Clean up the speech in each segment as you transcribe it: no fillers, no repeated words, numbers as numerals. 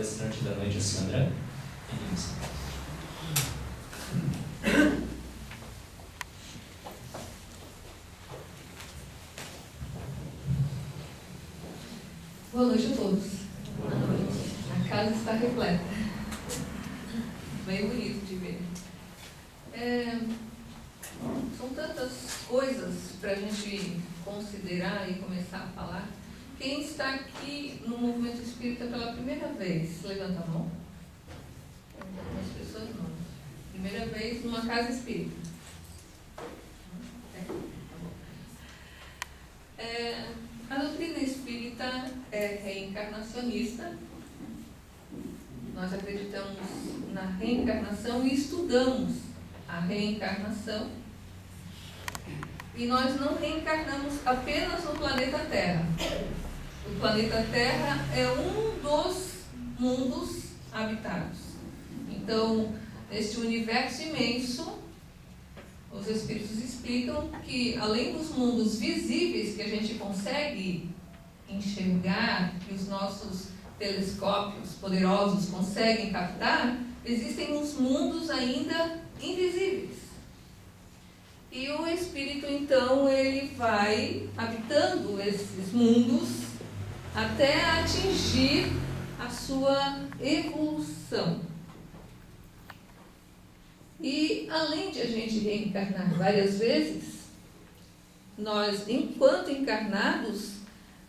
palestrante da noite, a Sandra. Boa noite a todos. Boa noite. A casa está repleta. Bem bonito de ver. São tantas coisas para a gente considerar e começar a falar. Quem está aqui no movimento espírita pela primeira vez? Levanta a mão. Algumas pessoas não. Primeira vez numa casa espírita. A doutrina espírita é reencarnacionista. Nós acreditamos na reencarnação e estudamos a reencarnação. E nós não reencarnamos apenas no planeta Terra. O planeta Terra é um dos mundos habitados. Então, neste universo imenso, os Espíritos explicam que, além dos mundos visíveis que a gente consegue enxergar, que os nossos telescópios poderosos conseguem captar, existem uns mundos ainda invisíveis. E o Espírito, então, ele vai habitando esses mundos até atingir a sua evolução. E, além de a gente reencarnar várias vezes, nós, enquanto encarnados,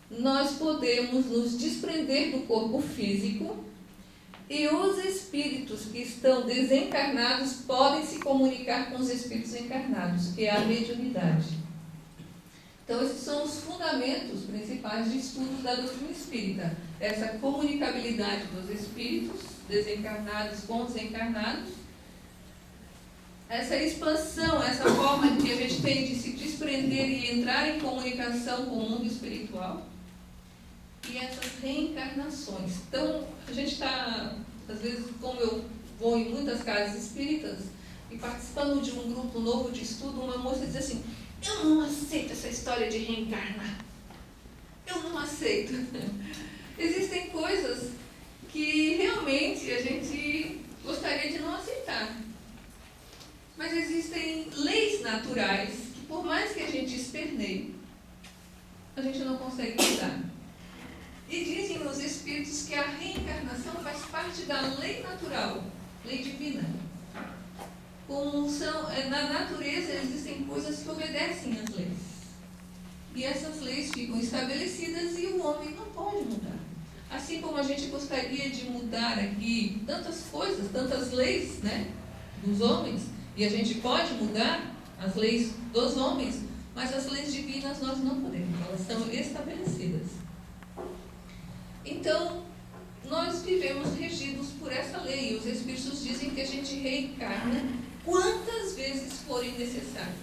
nós podemos nos desprender do corpo físico e os espíritos que estão desencarnados podem se comunicar com os espíritos encarnados, que é a mediunidade. Então, esses são os fundamentos principais de estudos da doutrina espírita. Essa comunicabilidade dos espíritos desencarnados com os encarnados, essa expansão, essa forma que a gente tem de se desprender e entrar em comunicação com o mundo espiritual, e essas reencarnações. Então, a gente está, às vezes, como eu vou em muitas casas espíritas, e participando de um grupo novo de estudo, uma moça diz assim: eu não aceito essa história de reencarnar. Eu não aceito. Existem coisas que realmente a gente gostaria de não aceitar. Mas existem leis naturais que, por mais que a gente esperneie, a gente não consegue mudar. E dizem os Espíritos que a reencarnação faz parte da lei natural, lei divina. Como na natureza existem coisas que obedecem às leis. E essas leis ficam estabelecidas e o homem não pode mudar. Assim como a gente gostaria de mudar aqui tantas coisas, tantas leis, né, dos homens, e a gente pode mudar as leis dos homens, mas as leis divinas nós não podemos, elas são estabelecidas. Então, nós vivemos regidos por essa lei, e os Espíritos dizem que a gente reencarna quantas vezes forem necessárias.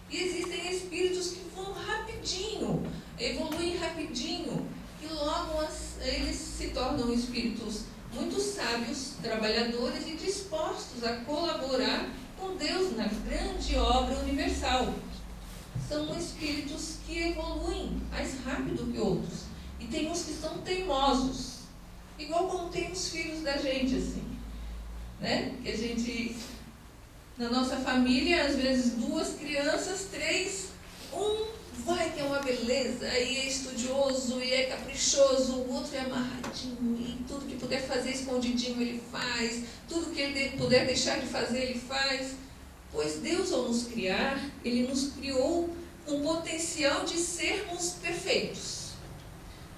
E existem espíritos que vão rapidinho, evoluem rapidinho, e logo eles se tornam espíritos muito sábios, trabalhadores e dispostos a colaborar com Deus na grande obra universal. São espíritos que evoluem mais rápido que outros. E tem uns que são teimosos, igual como tem os filhos da gente, assim, né? Que a gente, na nossa família, às vezes 2 crianças, 3, um vai ter uma beleza, e é estudioso, e é caprichoso, o outro é amarradinho, e tudo que puder fazer escondidinho ele faz, tudo que ele puder deixar de fazer ele faz. Pois Deus, ao nos criar, Ele nos criou com potencial de sermos perfeitos.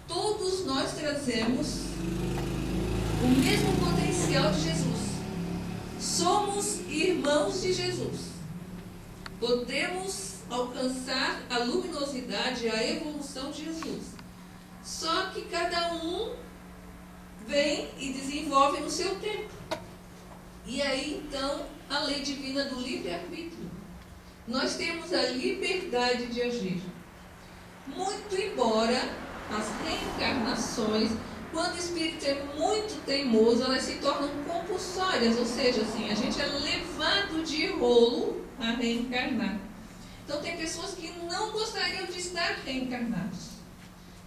Todos nós trazemos o mesmo potencial de Jesus. Somos irmãos de Jesus. Podemos alcançar a luminosidade, a evolução de Jesus. Só que cada um vem e desenvolve no seu tempo. E aí, então, a lei divina do livre-arbítrio. Nós temos a liberdade de agir. Muito embora as reencarnações, quando o espírito é muito teimoso, elas se tornam compulsórias, ou seja, assim, a gente é levado de rolo a reencarnar. Então, tem pessoas que não gostariam de estar reencarnados.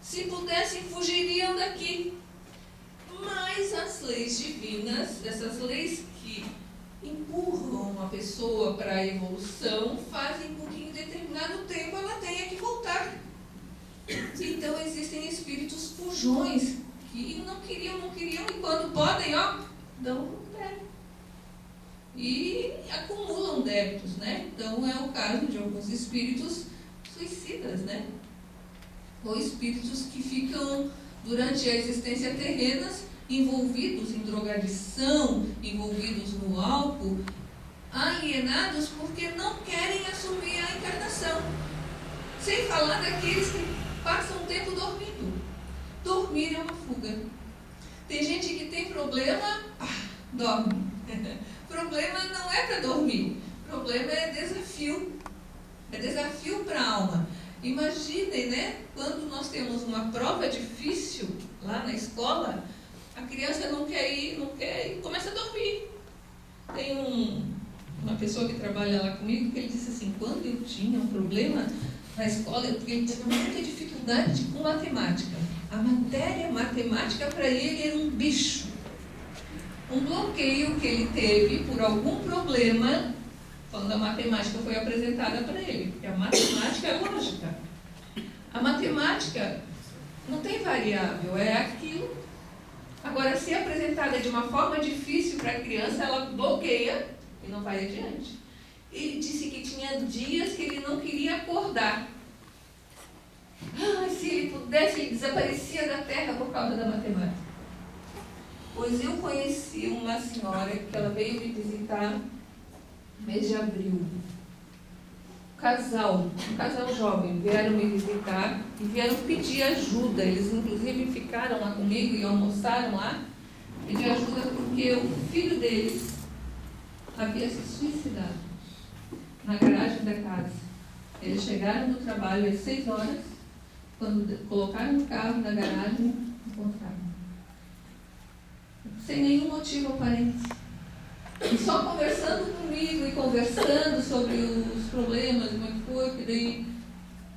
Se pudessem, fugiriam daqui. dessas leis que empurram uma pessoa para a evolução fazem com que em determinado tempo ela tenha que voltar. Então existem espíritos fujões que não queriam, e quando podem, dão o pé. E acumulam débitos, né? Então é o caso de alguns espíritos suicidas, né? Ou espíritos que ficam, durante a existência terrena, envolvidos em drogadição, envolvidos no álcool, alienados porque não querem assumir a encarnação. Sem falar daqueles que passam o tempo dormindo. Dormir é uma fuga. Tem gente que tem problema, dorme. Problema não é para dormir. Problema é desafio. É desafio para a alma. Imaginem, né? Quando nós temos uma prova difícil lá na escola, a criança não quer ir, começa a dormir. Tem uma pessoa que trabalha lá comigo que ele disse assim, quando eu tinha um problema na escola, ele tinha muita dificuldade com matemática. A matéria matemática para ele era um bicho. Um bloqueio que ele teve por algum problema quando a matemática foi apresentada para ele. Porque a matemática é lógica. A matemática não tem variável, é aquilo. Agora, se é apresentada de uma forma difícil para a criança, ela bloqueia e não vai adiante. Ele disse que tinha dias que ele não queria acordar. Se ele pudesse, ele desaparecia da terra por causa da matemática. Pois eu conheci uma senhora que ela veio me visitar no mês de abril. Um casal jovem, vieram me visitar e vieram pedir ajuda. Eles inclusive ficaram lá comigo e almoçaram lá, pedir ajuda porque o filho deles havia se suicidado na garagem da casa. Eles chegaram do trabalho às 6 horas, quando colocaram o carro na garagem, encontraram. Sem nenhum motivo aparente. E só conversando comigo e conversando sobre os problemas, como é que foi, que daí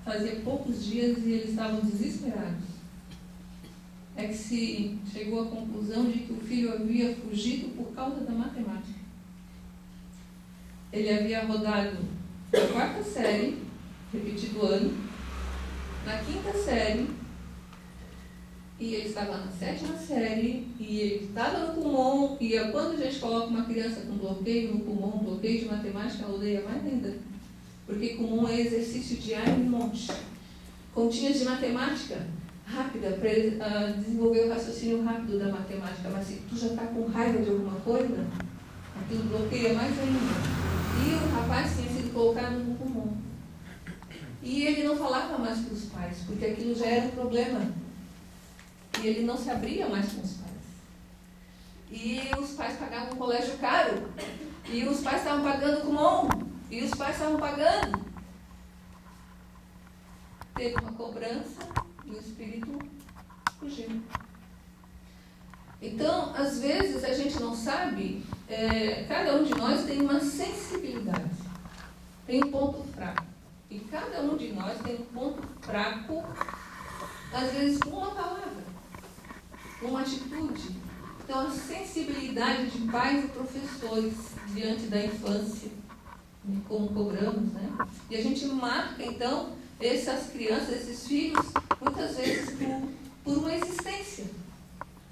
fazia poucos dias e eles estavam desesperados. É que se chegou à conclusão de que o filho havia fugido por causa da matemática. Ele havia rodado na 4ª série, repetido ano, na 5ª série, e ele estava na 7ª série, e ele estava no pulmão, e quando a gente coloca uma criança com bloqueio no pulmão, bloqueio de matemática, ela odeia mais ainda. Porque pulmão é exercício diário em monte. Continhas de matemática rápida, para desenvolver o raciocínio rápido da matemática, mas se tu já está com raiva de alguma coisa, aquilo bloqueia mais ainda. E o rapaz tinha sido colocado no pulmão. E ele não falava mais com os pais, porque aquilo já era um problema. E ele não se abria mais com os pais. E os pais pagavam um colégio caro. E os pais estavam pagando Kumon. E os pais estavam pagando. Teve uma cobrança e o espírito fugiu. Então, às vezes, a gente não sabe, cada um de nós tem uma sensibilidade. Tem um ponto fraco. E cada um de nós tem um ponto fraco, às vezes, com uma palavra. Uma atitude. Então, a sensibilidade de pais e professores diante da infância, como cobramos, né? E a gente marca, então, essas crianças, esses filhos, muitas vezes por uma existência.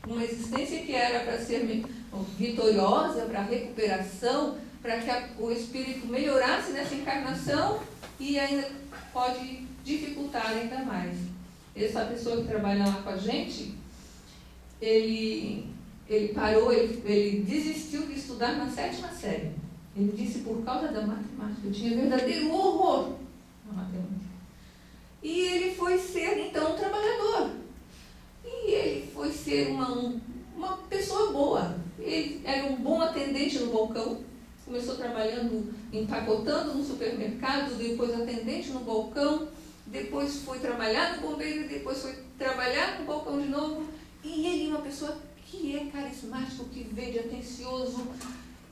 Uma existência que era para ser vitoriosa, para recuperação, para que o espírito melhorasse nessa encarnação e ainda pode dificultar ainda mais. Essa pessoa que trabalha lá com a gente, ele parou, ele desistiu de estudar na 7ª série. Ele disse por causa da matemática. Eu tinha verdadeiro horror na matemática. E ele foi ser, então, um trabalhador. E ele foi ser uma pessoa boa. Ele era um bom atendente no balcão. Começou trabalhando, empacotando no supermercado, depois atendente no balcão, depois foi trabalhar no bombeiro, depois foi trabalhar no balcão de novo. E ele é uma pessoa que é carismático, que vende, atencioso.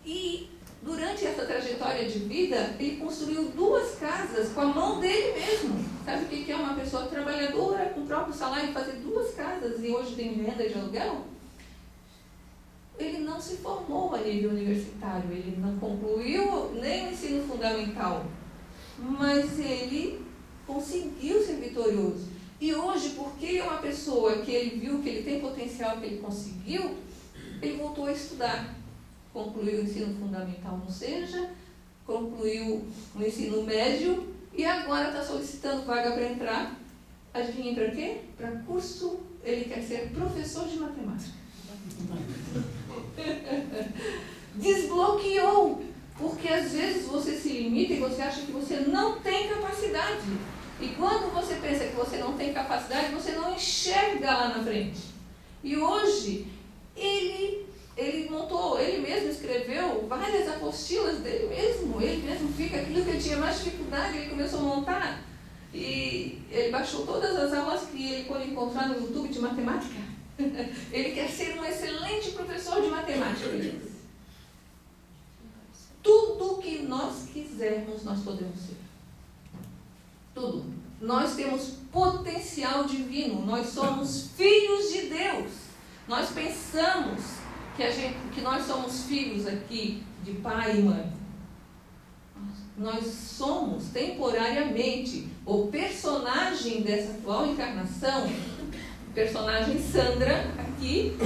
E durante essa trajetória de vida, ele construiu 2 casas com a mão dele mesmo. Sabe o que é uma pessoa trabalhadora, com o próprio salário, fazer 2 casas e hoje tem venda de aluguel? ele não se formou a nível universitário, ele não concluiu nem o ensino fundamental, mas ele conseguiu ser vitorioso. E hoje, porque ele é uma pessoa que ele viu que ele tem potencial, que ele conseguiu, ele voltou a estudar. Concluiu o ensino fundamental no SEJA, concluiu o ensino médio e agora está solicitando vaga para entrar. Adivinha para quê? Para curso, ele quer ser professor de matemática. Desbloqueou, porque às vezes você se limita e você acha que você não tem capacidade. E quando você pensa que você não tem capacidade, você não enxerga lá na frente. E hoje, ele montou, ele mesmo escreveu várias apostilas dele mesmo. Ele mesmo fica aquilo que ele tinha mais dificuldade, ele começou a montar. E ele baixou todas as aulas que ele pode encontrar no YouTube de matemática. Ele quer ser um excelente professor de matemática. Tudo que nós quisermos, nós podemos ser. Tudo. Nós temos potencial divino. Nós somos filhos de Deus. Nós pensamos que nós somos filhos aqui de pai e mãe. Nós somos temporariamente o personagem dessa atual encarnação. O personagem Sandra aqui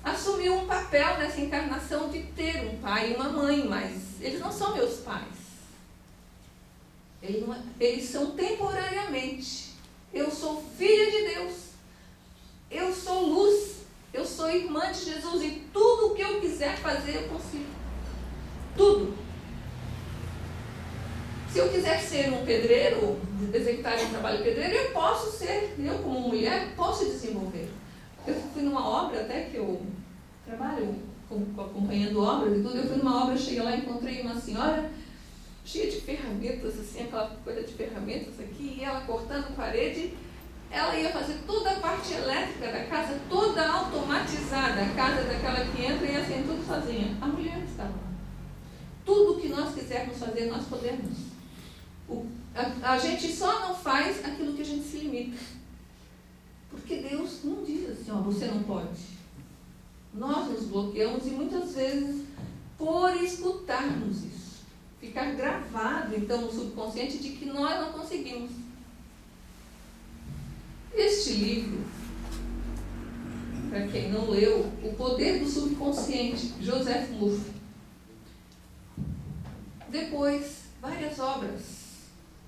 assumiu um papel nessa encarnação de ter um pai e uma mãe, mas eles não são meus pais. Eles são temporariamente. Eu sou filha de Deus. Eu sou luz. Eu sou irmã de Jesus. E tudo o que eu quiser fazer, eu consigo. Tudo. Se eu quiser ser um pedreiro, executar um trabalho pedreiro, eu posso ser. Eu, como mulher, posso desenvolver. Eu fui numa obra até que eu trabalho acompanhando obras e tudo. Eu fui numa obra, cheguei lá e encontrei uma senhora cheia de ferramentas, assim, aquela coisa de ferramentas aqui, e ela cortando parede. Ela ia fazer toda a parte elétrica da casa, toda automatizada. A casa daquela que entra e assim, tudo sozinha. A mulher estava lá. Tudo que nós quisermos fazer, nós podemos. A gente só não faz aquilo que a gente se limita. Porque Deus não diz assim, ó, você não pode. Nós nos bloqueamos e muitas vezes, por escutarmos isso, ficar gravado, então, no subconsciente de que nós não conseguimos. Este livro, para quem não leu, O Poder do Subconsciente, Joseph Murphy. Depois, várias obras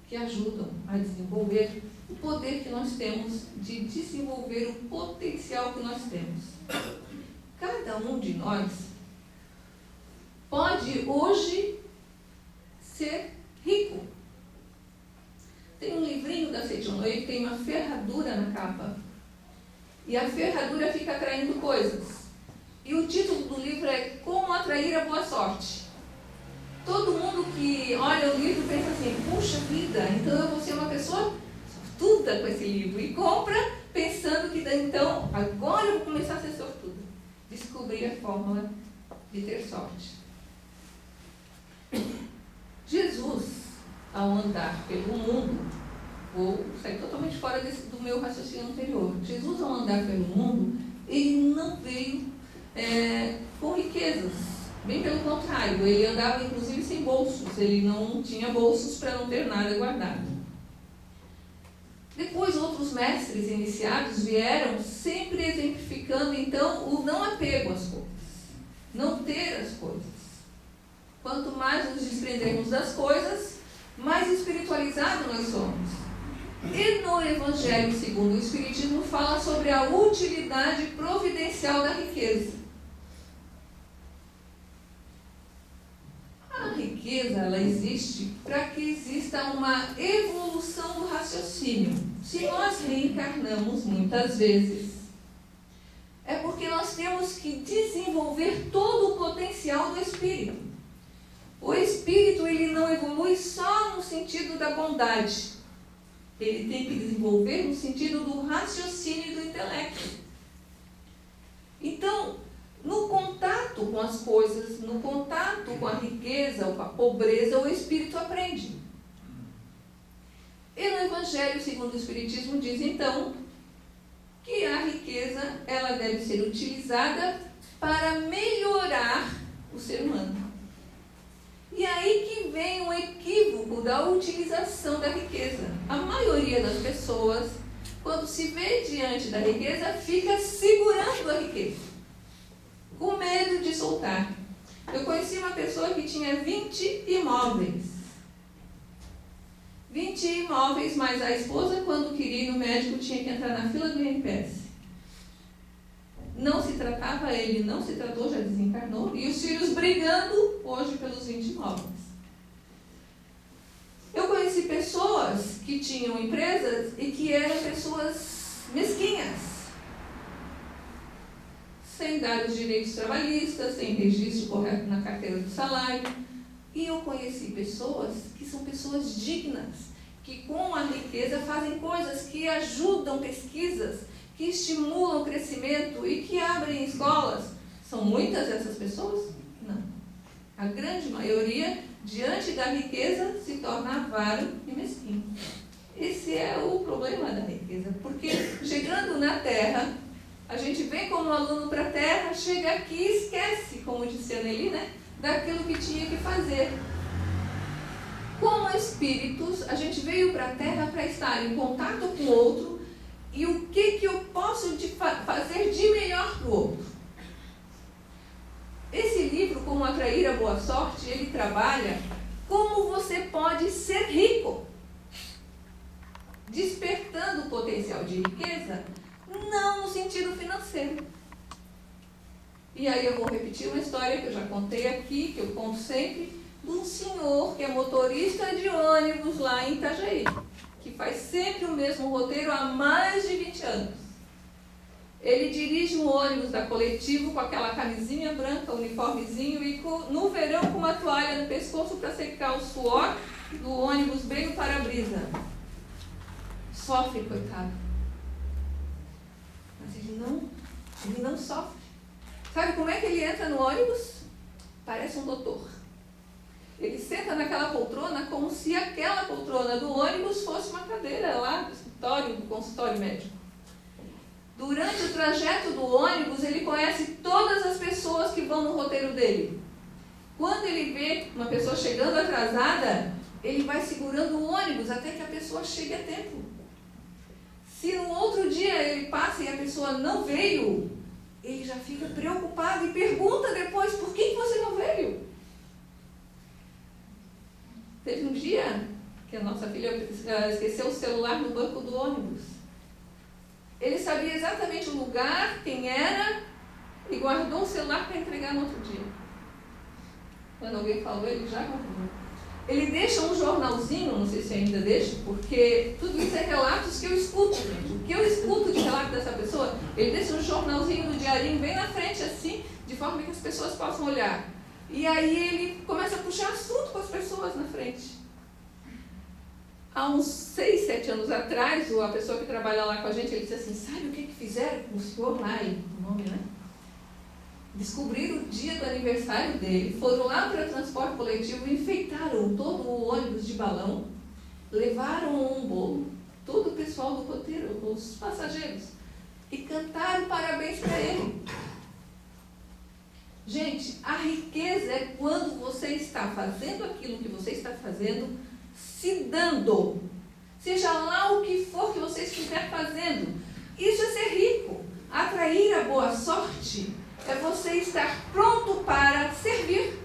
que ajudam a desenvolver o poder que nós temos de desenvolver o potencial que nós temos. Cada um de nós pode hoje ser rico. Tem um livrinho da Seitonoi que tem uma ferradura na capa. E a ferradura fica atraindo coisas. E o título do livro é Como Atrair a Boa Sorte. Todo mundo que olha o livro pensa assim, puxa vida, então eu vou ser uma pessoa sortuda com esse livro. E compra pensando que então, agora eu vou começar a ser sortuda. Descobrir a fórmula de ter sorte. Jesus, ao andar pelo mundo, vou sair totalmente fora do meu raciocínio anterior. Jesus, ao andar pelo mundo, ele não veio com riquezas. Bem pelo contrário, ele andava inclusive sem bolsos. Ele não tinha bolsos para não ter nada guardado. Depois, outros mestres iniciados vieram sempre exemplificando, então, o não apego às coisas. Não ter as coisas. Quanto mais nos desprendermos das coisas, mais espiritualizados nós somos. E no Evangelho segundo o Espiritismo fala sobre a utilidade providencial da riqueza. A riqueza, ela existe para que exista uma evolução do raciocínio. Se nós reencarnamos muitas vezes, é porque nós temos que desenvolver todo o potencial do espírito. O espírito, ele não evolui só no sentido da bondade. Ele tem que desenvolver no sentido do raciocínio e do intelecto. Então, no contato com as coisas, no contato com a riqueza ou com a pobreza, o espírito aprende. E no Evangelho segundo o Espiritismo diz, então, que a riqueza ela deve ser utilizada para melhorar o ser humano. E aí que vem um equívoco da utilização da riqueza. A maioria das pessoas, quando se vê diante da riqueza, fica segurando a riqueza, com medo de soltar. Eu conheci uma pessoa que tinha 20 imóveis. 20 imóveis, mas a esposa, quando queria ir no médico, tinha que entrar na fila do INPS. Não se tratava, ele não se tratou, já desencarnou, e os filhos brigando hoje pelos 20 imóveis. Eu conheci pessoas que tinham empresas e que eram pessoas mesquinhas, sem dar os direitos trabalhistas, sem registro correto na carteira do salário. E eu conheci pessoas que são pessoas dignas, que com a riqueza fazem coisas que ajudam pesquisas, que estimulam o crescimento e que abrem escolas. São muitas essas pessoas? Não. A grande maioria, diante da riqueza, se torna avaro e mesquinho. Esse é o problema da riqueza, porque chegando na Terra, a gente vem como aluno para a Terra, chega aqui e esquece, como disse a Nelly, né, daquilo que tinha que fazer. Como espíritos, a gente veio para a Terra para estar em contato com o outro. E o que eu posso fazer de melhor para o outro? Esse livro, Como Atrair a Boa Sorte, ele trabalha como você pode ser rico, despertando o potencial de riqueza, não no sentido financeiro. E aí eu vou repetir uma história que eu já contei aqui, que eu conto sempre, de um senhor que é motorista de ônibus lá em Itajaí, que faz sempre o mesmo roteiro há mais de 20 anos. Ele dirige um ônibus da Coletivo com aquela camisinha branca, uniformezinho, e no verão com uma toalha no pescoço para secar o suor do ônibus bem no para-brisa. Sofre, coitado. Mas ele não sofre. Sabe como é que ele entra no ônibus? Parece um doutor. Ele senta naquela poltrona como se aquela poltrona do ônibus fosse uma cadeira lá do escritório, do consultório médico. Durante o trajeto do ônibus, ele conhece todas as pessoas que vão no roteiro dele. Quando ele vê uma pessoa chegando atrasada, ele vai segurando o ônibus até que a pessoa chegue a tempo. Se no outro dia ele passa e a pessoa não veio, ele já fica preocupado e pergunta depois, por que você não veio? Teve um dia que a nossa filha esqueceu o celular no banco do ônibus. Ele sabia exatamente o lugar, quem era, e guardou o celular para entregar no outro dia. Quando alguém falou, ele já guardou. Ele deixa um jornalzinho, não sei se ainda deixa, porque tudo isso é relatos que eu escuto, gente. O que eu escuto de relato dessa pessoa, ele deixa um jornalzinho no diarinho bem na frente, assim, de forma que as pessoas possam olhar. E aí ele começa a puxar assunto com as pessoas na frente. Há uns 6, 7 anos atrás, a pessoa que trabalha lá com a gente, ele disse assim, sabe o que fizeram com o senhor lá, o nome, né? Descobriram o dia do aniversário dele, foram lá para o transporte coletivo, enfeitaram todo o ônibus de balão, levaram um bolo, todo o pessoal do roteiro, os passageiros, e cantaram parabéns para ele. Gente, a riqueza é quando você está fazendo aquilo que você está fazendo, se dando, seja lá o que for que você estiver fazendo. Isso é ser rico. Atrair a boa sorte é você estar pronto para servir,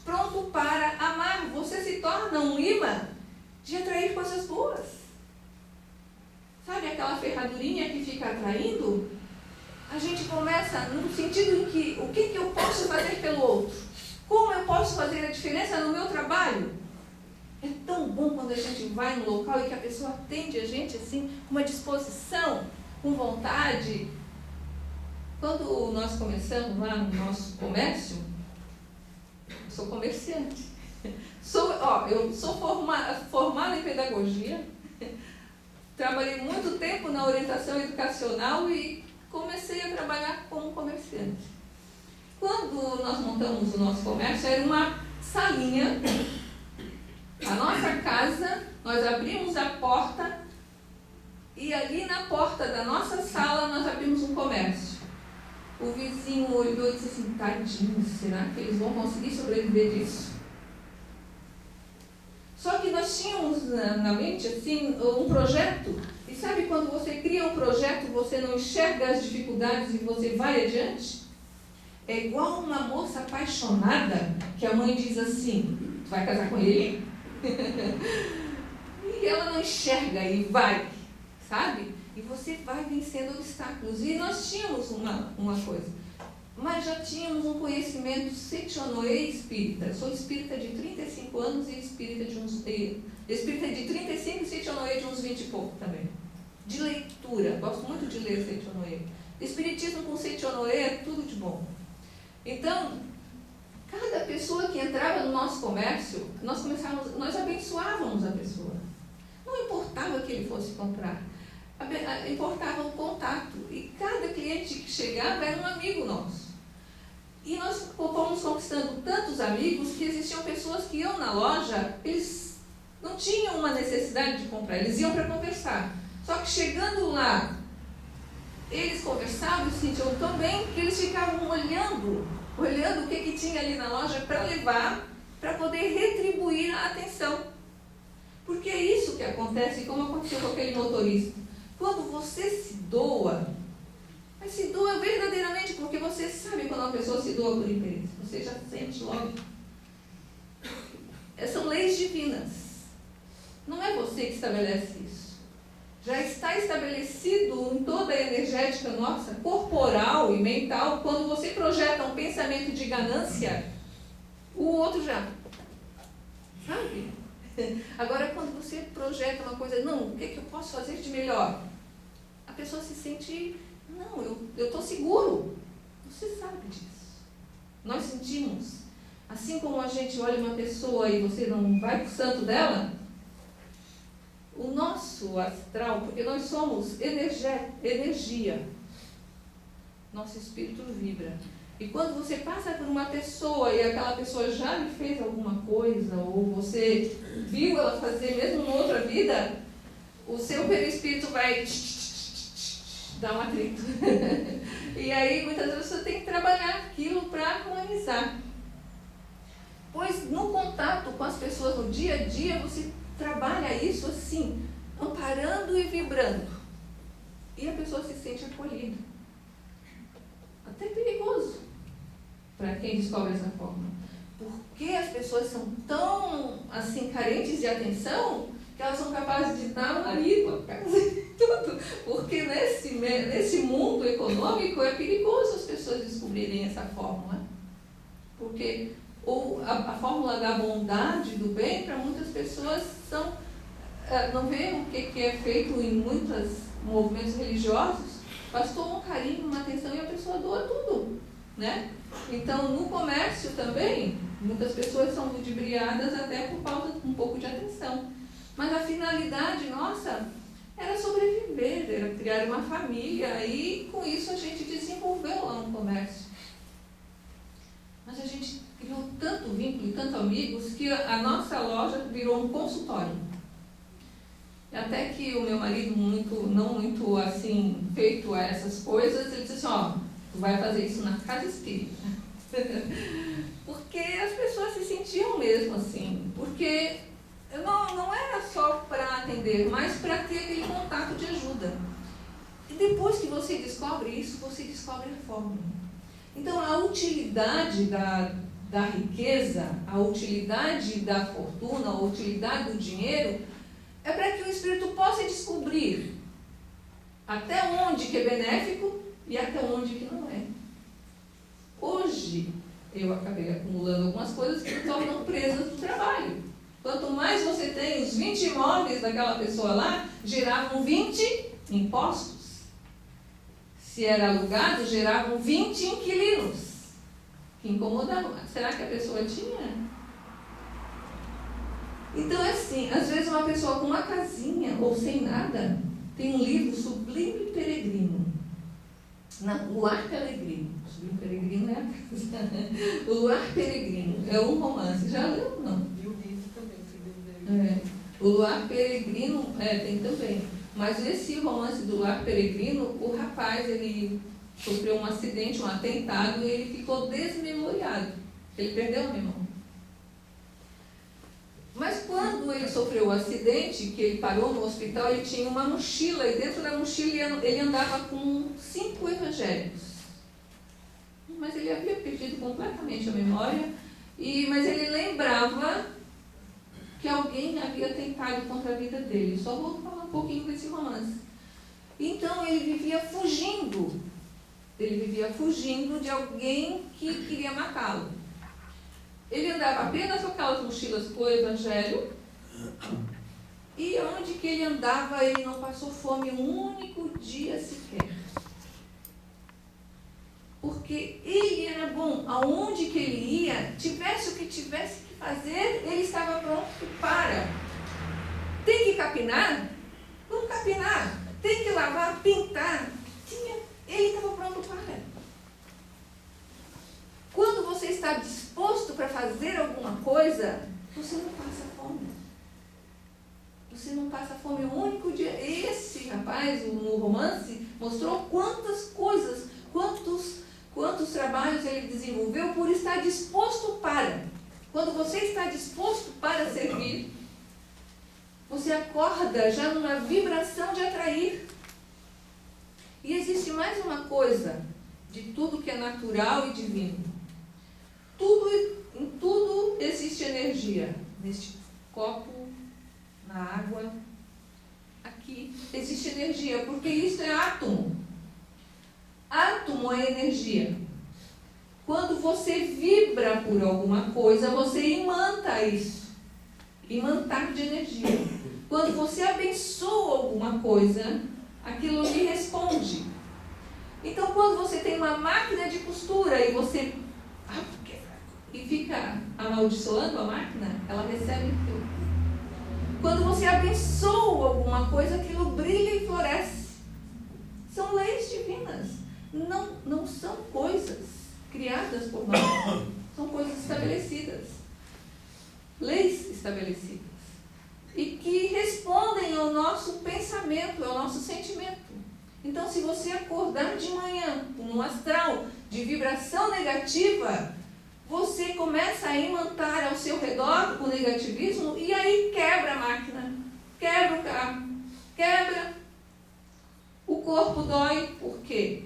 pronto para amar. Você se torna um imã de atrair coisas boas. Sabe aquela ferradurinha que fica atraindo? A gente começa no sentido em que o que eu posso fazer pelo outro? Como eu posso fazer a diferença no meu trabalho? É tão bom quando a gente vai no local e que a pessoa atende a gente assim, com uma disposição, com vontade. Quando nós começamos lá no nosso comércio, eu sou comerciante. Eu sou formada em pedagogia, trabalhei muito tempo na orientação educacional e comecei a trabalhar como comerciante. Quando nós montamos o nosso comércio, era uma salinha. A nossa casa, nós abrimos a porta e ali na porta da nossa sala nós abrimos um comércio. O vizinho vizinho olhou e disse assim, tadinho, será que eles vão conseguir sobreviver disso? Só que nós tínhamos na mente assim, um projeto, e sabe quando você cria um projeto, você não enxerga as dificuldades e você vai adiante? É igual uma moça apaixonada, que a mãe diz assim, tu vai casar com ele? E ela não enxerga e vai, sabe? E você vai vencendo obstáculos. E nós tínhamos uma coisa, mas já tínhamos um conhecimento Sechonoye espírita. Eu sou espírita de 35 anos e espírita de 35 e Sechonoye de uns 20 e pouco também. De leitura, gosto muito de ler Sechonoye. Espiritismo com Sechonoye é tudo de bom. Então, cada pessoa que entrava no nosso comércio, nós abençoávamos a pessoa. Não importava que ele fosse comprar, importava o contato. E cada cliente que chegava era um amigo nosso. E nós fomos conquistando tantos amigos que existiam pessoas que iam na loja, eles não tinham uma necessidade de comprar, eles iam para conversar. Só que chegando lá, eles conversavam e se sentiam tão bem que eles ficavam olhando o que tinha ali na loja para levar, para poder retribuir a atenção. Porque é isso que acontece, como aconteceu com aquele motorista. Quando você se doa, mas se doa verdadeiramente, porque você sabe quando uma pessoa se doa por interesse. Você já sente logo. São leis divinas. Não é você que estabelece isso. Já está estabelecido em toda a energética nossa, corporal e mental, quando você projeta um pensamento de ganância, o outro já. Sabe? Agora, quando você projeta uma coisa, não, o que eu posso fazer de melhor? A pessoa se sente, não, eu estou seguro. Você sabe disso. Nós sentimos. Assim como a gente olha uma pessoa e você não vai para o santo dela, o nosso astral, porque nós somos energia, nosso espírito vibra. E quando você passa por uma pessoa e aquela pessoa já lhe fez alguma coisa, ou você viu ela fazer mesmo em outra vida, o seu perispírito vai dar um atrito. E aí muitas vezes você tem que trabalhar aquilo para harmonizar. Pois no contato com as pessoas no dia a dia, você trabalha isso assim, amparando e vibrando. E a pessoa se sente acolhida. Até perigoso para quem descobre essa forma. Porque as pessoas são tão assim carentes de atenção que elas são capazes de dar o marido, a casa e tudo. Porque nesse mundo econômico é perigoso as pessoas descobrirem essa fórmula. Porque a fórmula da bondade, do bem, para muitas pessoas não vê o que é feito em muitos movimentos religiosos. Bastou um carinho, uma atenção e a pessoa doa tudo, né? Então, no comércio também, muitas pessoas são ludibriadas até por falta de um pouco de atenção. Mas a finalidade nossa era sobreviver, era criar uma família e com isso a gente desenvolveu lá um comércio. Mas a gente criou tanto vínculo e tanto amigos que a nossa loja virou um consultório. Até que o meu marido, não muito assim, feito a essas coisas, ele disse assim, tu vai fazer isso na casa espírita. Porque as pessoas se sentiam mesmo assim, porque não era só para atender, mas para ter aquele contato de ajuda. E depois que você descobre isso, você descobre a fórmula. Então a utilidade da riqueza, a utilidade da fortuna, a utilidade do dinheiro, é para que o espírito possa descobrir até onde que é benéfico e até onde que não é. Hoje, eu acabei acumulando algumas coisas que me tornam presas do trabalho. Quanto mais você tem, os 20 imóveis daquela pessoa lá, geravam 20 impostos. Se era alugado, geravam 20 inquilinos, que incomodavam. Será que a pessoa tinha? Então é assim, às vezes uma pessoa com uma casinha ou sem nada, tem um livro Sublime Peregrino. Não, o Luar Peregrino. Sublime Peregrino é a casa. O Luar Peregrino é um romance. Já leu ou não? E o livro também, filho dele. O Luar Peregrino, tem também. Mas esse romance do Luar Peregrino, o rapaz, ele sofreu um acidente, um atentado, e ele ficou desmemoriado. Ele perdeu a memória. Mas quando ele sofreu o acidente, que ele parou no hospital, ele tinha uma mochila, e dentro da mochila ele andava com 5 evangelhos. Mas ele havia perdido completamente a memória, mas ele lembrava que alguém havia atentado contra a vida dele. Só vou falar um pouquinho desse romance. Então ele vivia fugindo. Ele vivia fugindo de alguém que queria matá-lo. Ele andava apenas com aquelas mochilas com o evangelho. E onde que ele andava, ele não passou fome um único dia sequer. Porque ele era bom. Aonde que ele ia, tivesse o que tivesse que fazer, ele estava pronto para. Tem que capinar? Vamos capinar. Tem que lavar, pintar. Ele estava pronto para. Quando você está disposto para fazer alguma coisa, você não passa fome. Você não passa fome um único dia. Esse rapaz, no romance, mostrou quantas coisas, quantos trabalhos ele desenvolveu por estar disposto para. Quando você está disposto para servir, você acorda já numa vibração de atrair. E existe mais uma coisa de tudo que é natural e divino. Em tudo existe energia. Neste copo, na água, aqui existe energia, porque isso é átomo. Átomo é energia. Quando você vibra por alguma coisa, você imanta isso. Imantar de energia. Quando você abençoa alguma coisa, aquilo lhe responde. Então, quando você tem uma máquina de costura e você fica amaldiçoando a máquina, ela recebe tudo. Quando você abençoa alguma coisa, aquilo brilha e floresce. São leis divinas. Não são coisas criadas por nós. São coisas estabelecidas. Leis estabelecidas. E que respondem ao nosso pensamento, ao nosso sentimento. Então, se você acordar de manhã com um astral de vibração negativa, você começa a imantar ao seu redor o negativismo e aí quebra a máquina, quebra o carro, quebra. O corpo dói, por quê?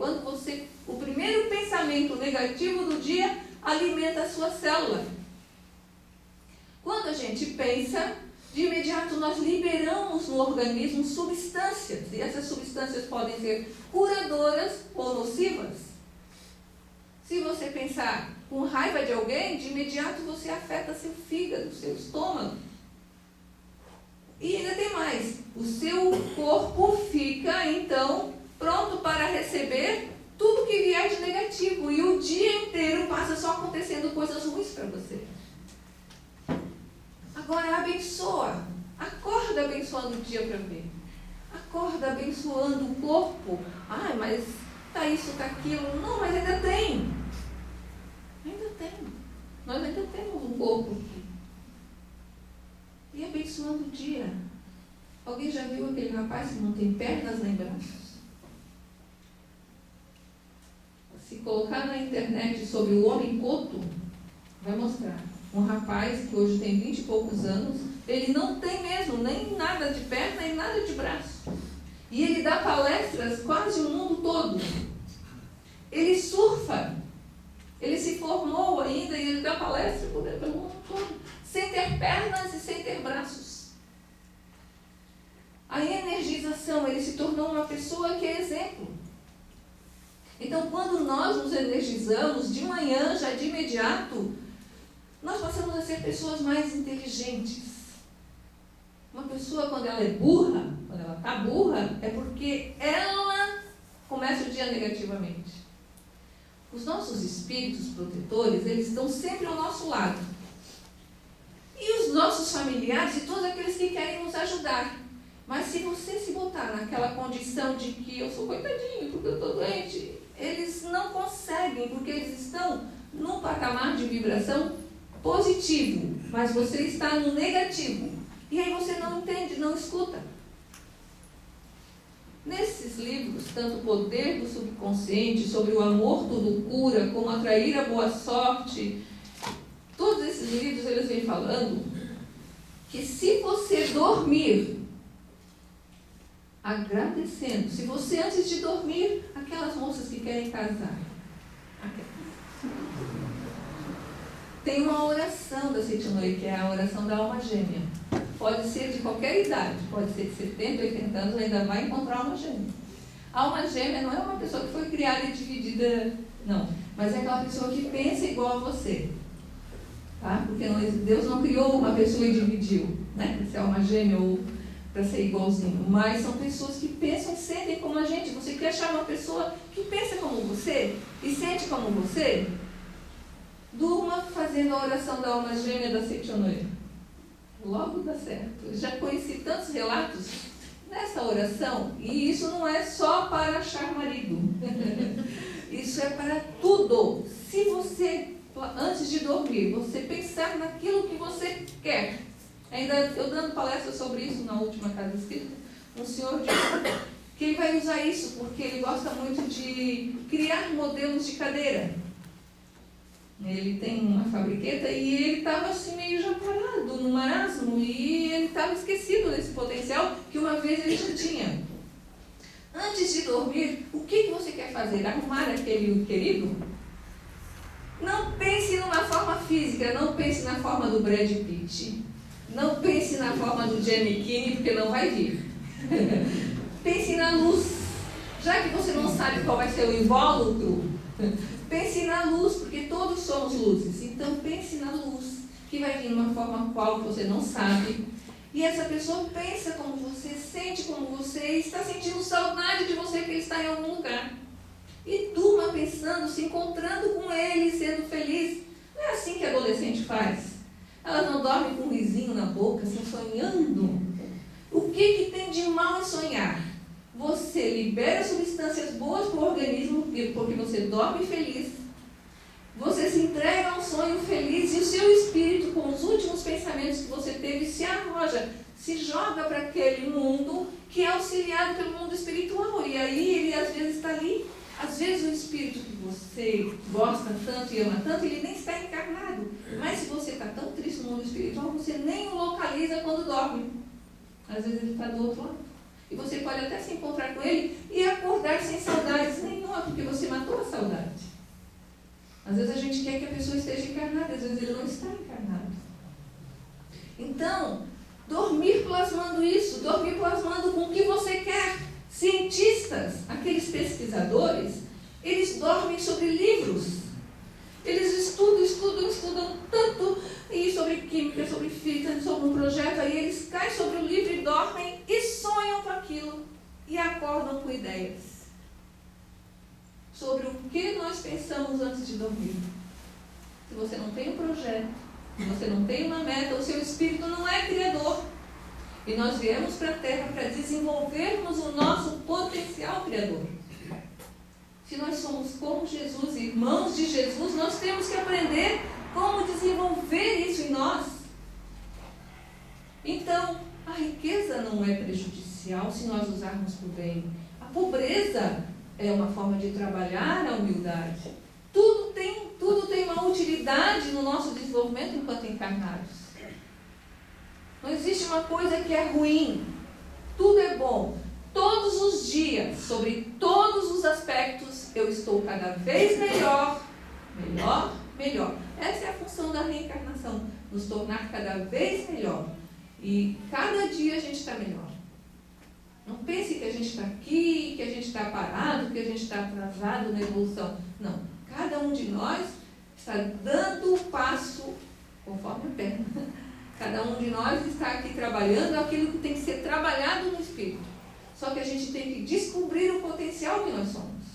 O primeiro pensamento negativo do dia alimenta a sua célula. Quando a gente pensa, de imediato nós liberamos no organismo substâncias, e essas substâncias podem ser curadoras ou nocivas. Se você pensar com raiva de alguém, de imediato você afeta seu fígado, seu estômago. E ainda tem mais, o seu corpo fica então pronto para receber tudo que vier de negativo, e o dia inteiro passa só acontecendo coisas ruins para você. Agora abençoa, acorda abençoando o dia para ver. Acorda abençoando o corpo. Mas tá isso, tá aquilo. Não, mas ainda tem. Ainda tem. Nós ainda temos um corpo aqui. E abençoando o dia. Alguém já viu aquele rapaz que não tem pernas nem braços? Se colocar na internet sobre o homem coto, vai mostrar. Um rapaz que hoje tem 20 e poucos anos, ele não tem mesmo nem nada de perna nem nada de braço. E ele dá palestras quase o mundo todo. Ele surfa. Ele se formou ainda e ele dá palestra pelo mundo todo, sem ter pernas e sem ter braços. A energização, ele se tornou uma pessoa que é exemplo. Então, quando nós nos energizamos de manhã, já de imediato, nós passamos a ser pessoas mais inteligentes. Uma pessoa, quando ela é burra, quando ela está burra, é porque ela começa o dia negativamente. Os nossos espíritos protetores, eles estão sempre ao nosso lado. E os nossos familiares e todos aqueles que querem nos ajudar. Mas se você se botar naquela condição de que eu sou coitadinho, porque eu estou doente, eles não conseguem, porque eles estão num patamar de vibração positivo, mas você está no negativo. E aí você não entende, não escuta. Nesses livros, tanto o poder do subconsciente, sobre o amor tudo cura, como atrair a boa sorte, todos esses livros eles vêm falando que se você dormir agradecendo, se você antes de dormir, aquelas moças que querem casar, tem uma oração da Seiti-no-ie, que é a oração da alma gêmea. Pode ser de qualquer idade, pode ser de 70, 80 anos, ainda vai encontrar alma gêmea. A alma gêmea não é uma pessoa que foi criada e dividida, não, mas é aquela pessoa que pensa igual a você. Tá? Porque Deus não criou uma pessoa e dividiu, né? Para ser alma gêmea ou para ser igualzinho. Mas são pessoas que pensam e sentem como a gente. Você quer achar uma pessoa que pensa como você e sente como você? Durma fazendo a oração da alma gêmea da Seiti-no-ie. Logo dá certo. Eu já conheci tantos relatos nessa oração, e isso não é só para achar marido. Isso é para tudo. Se você, antes de dormir, você pensar naquilo que você quer. Ainda eu dando palestra sobre isso na última Casa Espírita, um senhor disse que ele vai usar isso porque ele gosta muito de criar modelos de cadeira. Ele tem uma fabriqueta e ele estava assim meio já parado, no marasmo, e ele estava esquecido desse potencial que uma vez ele já tinha. Antes de dormir, o que você quer fazer? Arrumar aquele querido? Não pense numa forma física, não pense na forma do Brad Pitt, não pense na forma do Gianni Kini, porque não vai vir. Pense na luz. Já que você não sabe qual vai ser o invólucro, pense na luz, porque todos somos luzes. Então pense na luz, que vai vir de uma forma qual você não sabe. E essa pessoa pensa como você, sente como você, está sentindo saudade de você, que ele está em algum lugar. E durma pensando, se encontrando com ele, sendo feliz. Não é assim que a adolescente faz. Ela não dorme com um risinho na boca, assim, sonhando. O que tem de mal em sonhar? Você libera substâncias boas para o organismo, porque você dorme feliz. Você se entrega a um sonho feliz e o seu espírito, com os últimos pensamentos que você teve, se arroja, se joga para aquele mundo que é auxiliado pelo mundo espiritual. E aí ele às vezes está ali. Às vezes o espírito que você gosta tanto e ama tanto, ele nem está encarnado. Mas se você está tão triste no mundo espiritual, você nem o localiza quando dorme. Às vezes ele está do outro lado. E você pode até se encontrar com ele e acordar sem saudades nenhuma, porque você matou a saudade. Às vezes a gente quer que a pessoa esteja encarnada, às vezes ele não está encarnado. Então, dormir plasmando isso, dormir plasmando com o que você quer. Cientistas, aqueles pesquisadores, eles dormem sobre livros. Eles estudam tanto e sobre química, sobre física, sobre um projeto, aí eles caem sobre o livro e dormem e sonham com aquilo e acordam com ideias sobre o que nós pensamos antes de dormir. Se você não tem um projeto, se você não tem uma meta, o seu espírito não é criador. E nós viemos para a Terra para desenvolvermos o nosso potencial criador. Se nós somos como Jesus, irmãos de Jesus, nós temos que aprender como desenvolver isso em nós. Então, a riqueza não é prejudicial se nós usarmos para o bem. A pobreza é uma forma de trabalhar a humildade. Tudo tem uma utilidade no nosso desenvolvimento enquanto encarnados. Não existe uma coisa que é ruim. Tudo é bom. Todos os dias, sobre todos os aspectos, eu estou cada vez melhor. Essa é a função da reencarnação, nos tornar cada vez melhor. E cada dia a gente está melhor. Não pense que a gente está aqui, que a gente está parado, que a gente está atrasado na evolução. Não. Cada um de nós está dando o passo conforme a perna. Cada um de nós está aqui trabalhando aquilo que tem que ser trabalhado no espírito. Só que a gente tem que descobrir o potencial que nós somos.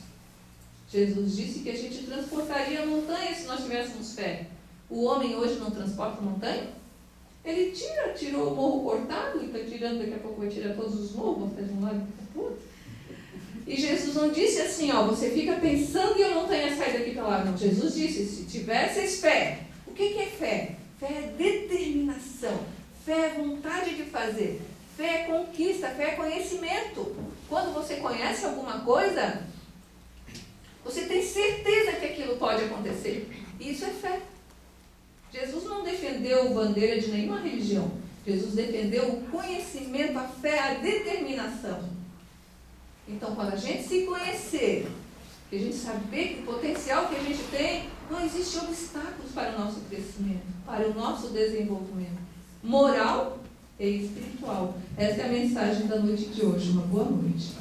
Jesus disse que a gente transportaria a montanha se nós tivéssemos fé. O homem hoje não transporta montanha? Ele tirou o morro cortado e está tirando, daqui a pouco vai tirar todos os morros, vai fazer um lado e para o outro. E Jesus não disse assim, você fica pensando e a montanha sai daqui para lá. Não, Jesus disse, se tivesses fé. O que é fé? Fé é determinação, fé é vontade de fazer, fé é conquista, fé é conhecimento. Quando você conhece alguma coisa, você tem certeza que aquilo pode acontecer. E isso é fé. Jesus não defendeu bandeira de nenhuma religião. Jesus defendeu o conhecimento, a fé, a determinação. Então, quando a gente se conhecer, que a gente saber que o potencial que a gente tem, não existe obstáculos para o nosso crescimento, para o nosso desenvolvimento moral e espiritual. Essa é a mensagem da noite de hoje. Uma boa noite.